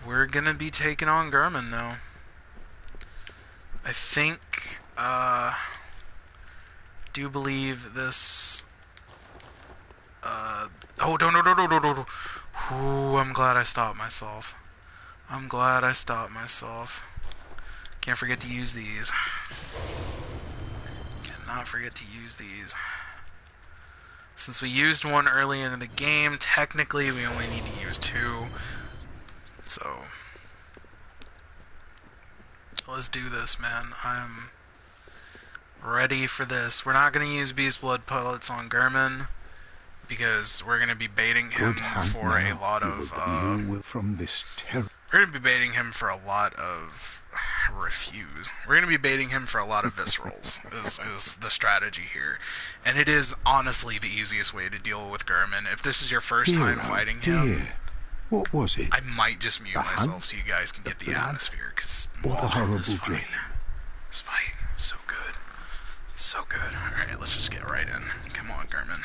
we're gonna be taking on Garmin now. I think, do believe this, oh, no. Ooh, I'm glad I stopped myself. Can't forget to use these. Cannot forget to use these. Since we used one early in the game, technically we only need to use two. So, let's do this, man. I'm ready for this. We're not going to use Beast Blood pellets on Gurman, because we're going to be baiting him for a lot of, we're going to be baiting him for a lot of refuse. We're going to be baiting him for a lot of viscerals, is the strategy here. And it is honestly the easiest way to deal with Gurman. If this is your first time fighting him, what was it? I might just mute myself so you guys can get the atmosphere, because What a horrible dream. This fight, so good. So good. Alright, let's just get right in. Come on, Gurman.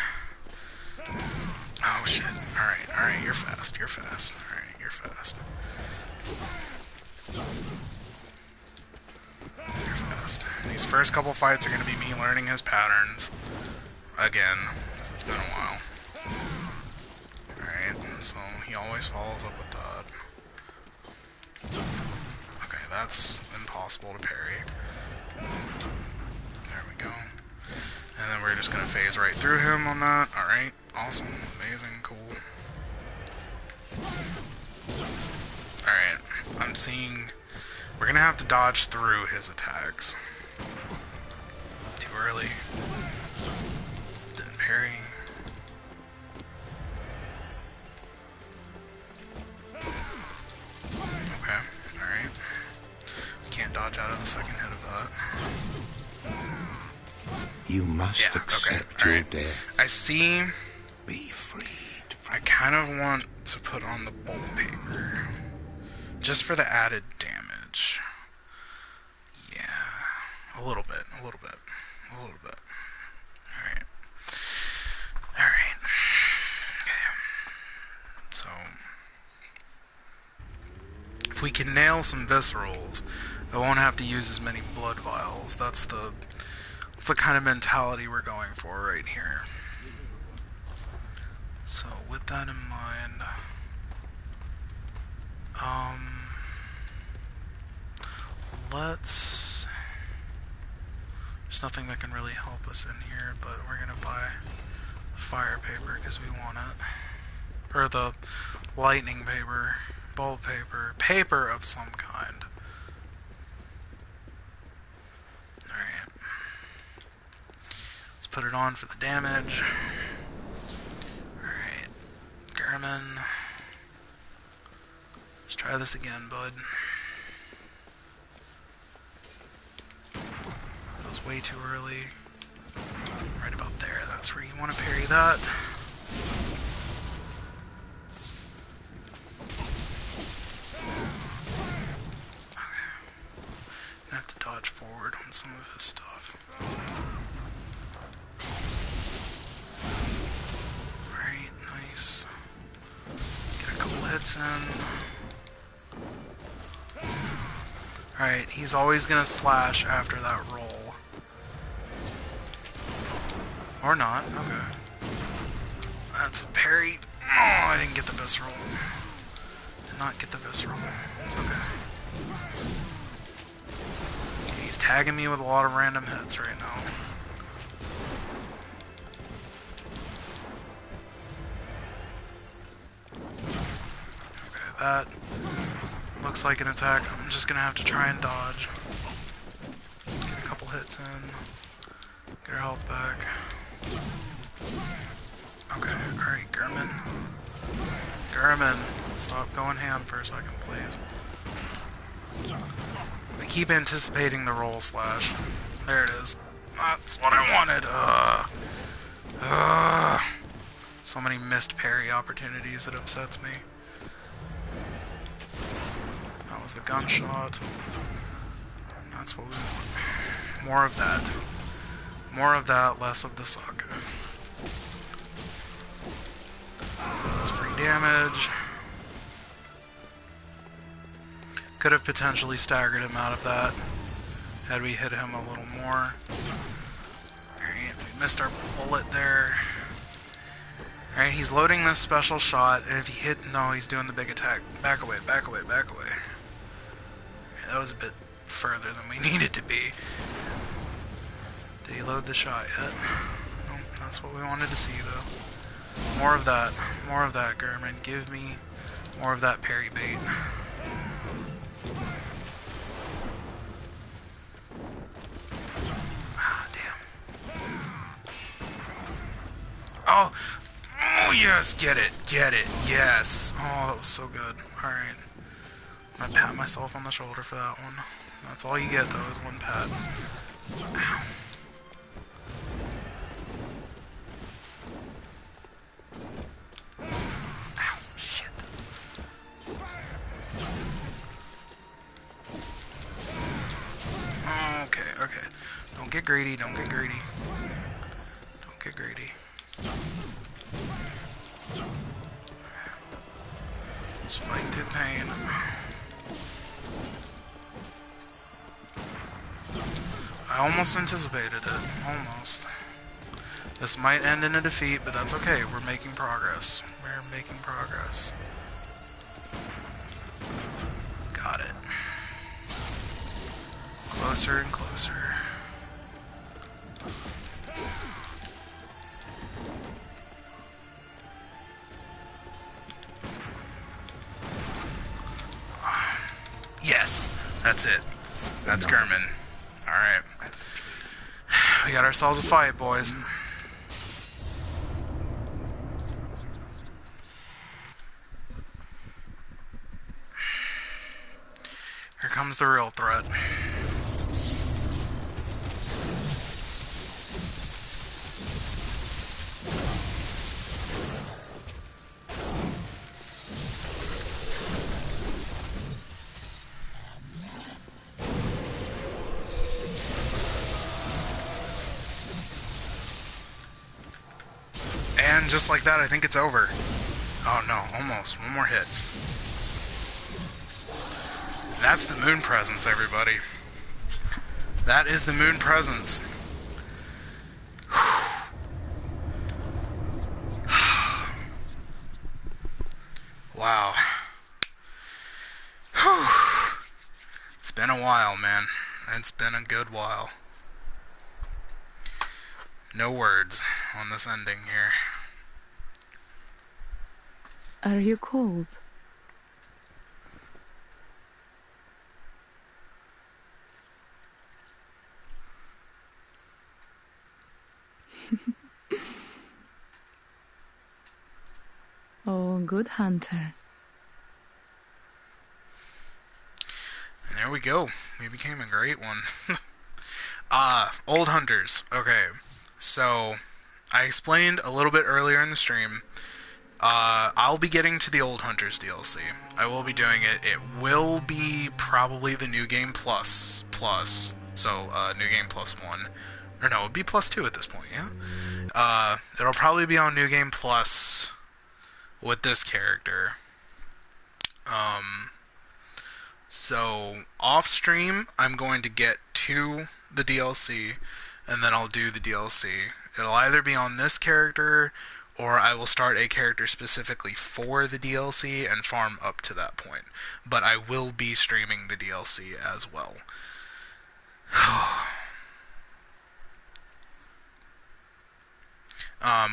Oh shit. Alright, you're fast, you're fast. Alright, you're fast. You're fast. These first couple fights are gonna be me learning his patterns. Again, 'cause it's been a while. Alright, so he always follows up with that. Okay, that's impossible to parry. There we go. And then we're just gonna phase right through him on that. Alright, awesome, amazing, cool. Alright, I'm seeing... We're gonna have to dodge through his attacks. Too early. Didn't parry. Okay, alright. Can't dodge out of the second hit of that. You must accept your death. I see. Be freed. I kind of want to put on the bolt paper. Just for the added damage. Yeah. A little bit. Alright. Alright. Okay. So, if we can nail some viscerals, I won't have to use as many blood vials. That's the kind of mentality we're going for right here. So with that in mind, there's nothing that can really help us in here, but we're gonna buy fire paper because we want it. Or the lightning paper, bolt paper, paper of some kind. Alright. Let's put it on for the damage. Alright. German. Let's try this again, bud. That was way too early. Right about there. That's where you want to parry that. I have to dodge forward on some of his stuff. Alright, nice. Get a couple hits in. Alright, he's always gonna slash after that roll. Or not, okay. That's a parry. Oh, I didn't get the visceral. Did not get the visceral. It's okay. He's tagging me with a lot of random hits right now. Okay, that looks like an attack. I'm just gonna have to try and dodge. Get a couple hits in. Get our health back. Okay, alright, German. German, stop going ham for a second, please. I keep anticipating the roll slash. There it is. That's what I wanted. So many missed parry opportunities that upsets me. That was the gunshot. That's what we want. More of that. More of that, less of the suck. It's free damage. Could have potentially staggered him out of that had we hit him a little more. Alright, we missed our bullet there. Alright, he's loading this special shot, and if he hit... No, he's doing the big attack. Back away, back away, back away. Okay, that was a bit further than we needed to be. Did he load the shot yet? Nope, that's what we wanted to see, though. More of that, German. Give me more of that parry bait. Ah, damn. Oh! Oh, yes! Get it! Get it! Yes! Oh, that was so good. Alright. I'm gonna pat myself on the shoulder for that one. That's all you get, though, is one pat. Ow. Ow, shit. Okay, okay. Don't get greedy, don't get greedy. Don't get greedy. of pain. I almost anticipated it. Almost. This might end in a defeat, but that's okay. We're making progress. We're making progress. Got it. Closer and closer. Yes! That's it. That's German. Alright. We got ourselves a fight, boys. Here comes the real threat. And just like that, I think it's over. Oh no, almost. One more hit. That's the moon presence, everybody. That is the moon presence. Wow. It's been a while, man. It's been a good while. No words on this ending here. Are you cold? Oh, good hunter. And there we go. We became a great one. Old hunters. Okay. So, I explained a little bit earlier in the stream. I'll be getting to the Old Hunters DLC. I will be doing it. It will be probably the New Game Plus. So, New Game Plus 1. Or no, it would be Plus 2 at this point, yeah? It'll probably be on New Game Plus with this character. So, off stream, I'm going to get to the DLC, and then I'll do the DLC. It'll either be on this character, or I will start a character specifically for the DLC and farm up to that point. But I will be streaming the DLC as well.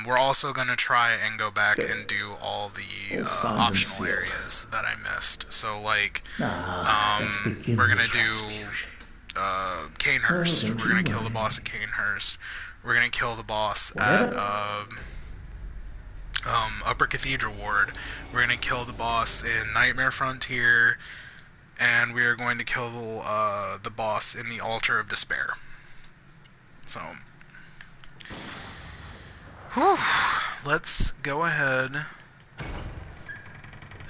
We're also going to try and go back and do all the optional areas that I missed. So, like, we're going to do Canehurst. We're going to kill the boss at Canehurst. We're going to kill the boss at Upper Cathedral Ward. We're going to kill the boss in Nightmare Frontier. And we are going to kill the boss in the Altar of Despair. So, whew, let's go ahead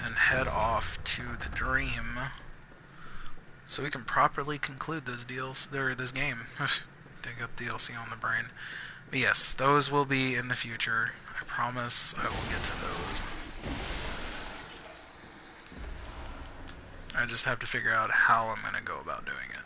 and head off to the Dream so we can properly conclude this this game. Dig up DLC on the brain. But yes, those will be in the future. I promise I will get to those. I just have to figure out how I'm going to go about doing it.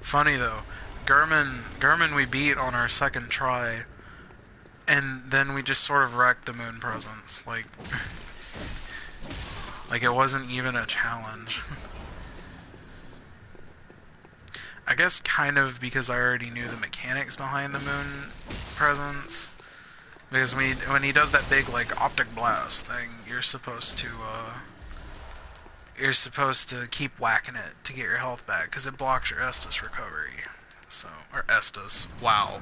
Funny though, Gurman we beat on our second try, and then we just sort of wrecked the moon presence. Like it wasn't even a challenge. I guess kind of because I already knew the mechanics behind the moon presence. Because when he does that big like optic blast thing, you're supposed to keep whacking it to get your health back, because it blocks your Estus recovery. So, or Estus, wow,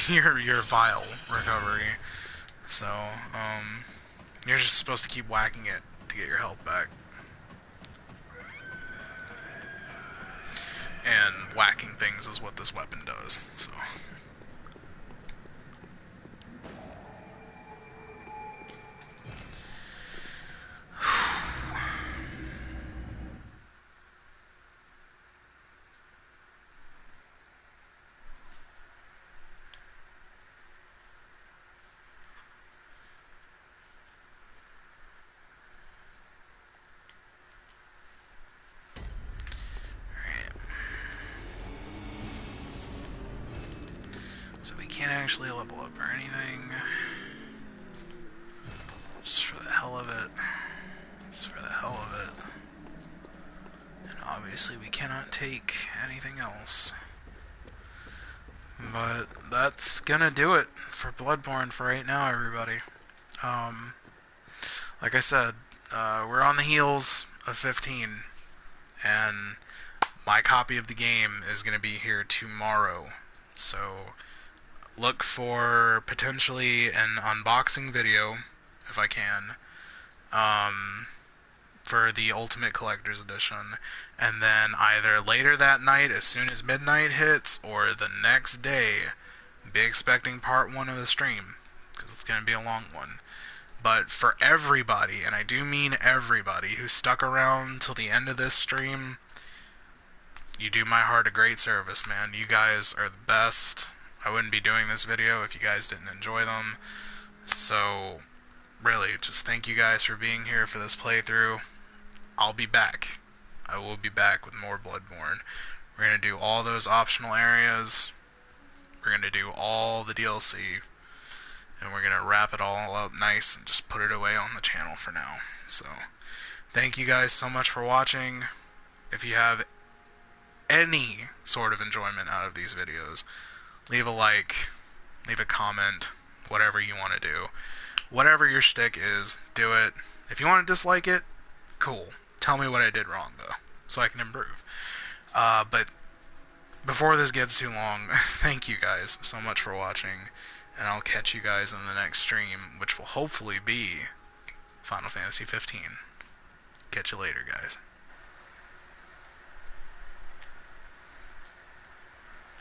your vial recovery. So, you're just supposed to keep whacking it to get your health back. and whacking things is what this weapon does, so. So we can't actually level up or anything. Just for the hell of it. Just for the hell of it. And obviously we cannot take anything else. But that's gonna do it for Bloodborne for right now, everybody. Like I said, we're on the heels of 15, and my copy of the game is gonna be here tomorrow. So look for potentially an unboxing video, if I can, for the Ultimate Collector's Edition, and then either later that night, as soon as midnight hits, or the next day, be expecting part 1 of the stream, because it's going to be a long one. But for everybody, and I do mean everybody, who stuck around till the end of this stream, you do my heart a great service, man. You guys are the best. I wouldn't be doing this video if you guys didn't enjoy them. So, really, just thank you guys for being here for this playthrough. I'll be back. I will be back with more Bloodborne. We're going to do all those optional areas. We're going to do all the DLC. And we're going to wrap it all up nice and just put it away on the channel for now. So, thank you guys so much for watching. If you have any sort of enjoyment out of these videos, leave a like, leave a comment, whatever you want to do. Whatever your shtick is, do it. If you want to dislike it, cool. Tell me what I did wrong, though, so I can improve. But before this gets too long, thank you guys so much for watching, and I'll catch you guys in the next stream, which will hopefully be Final Fantasy 15. Catch you later, guys.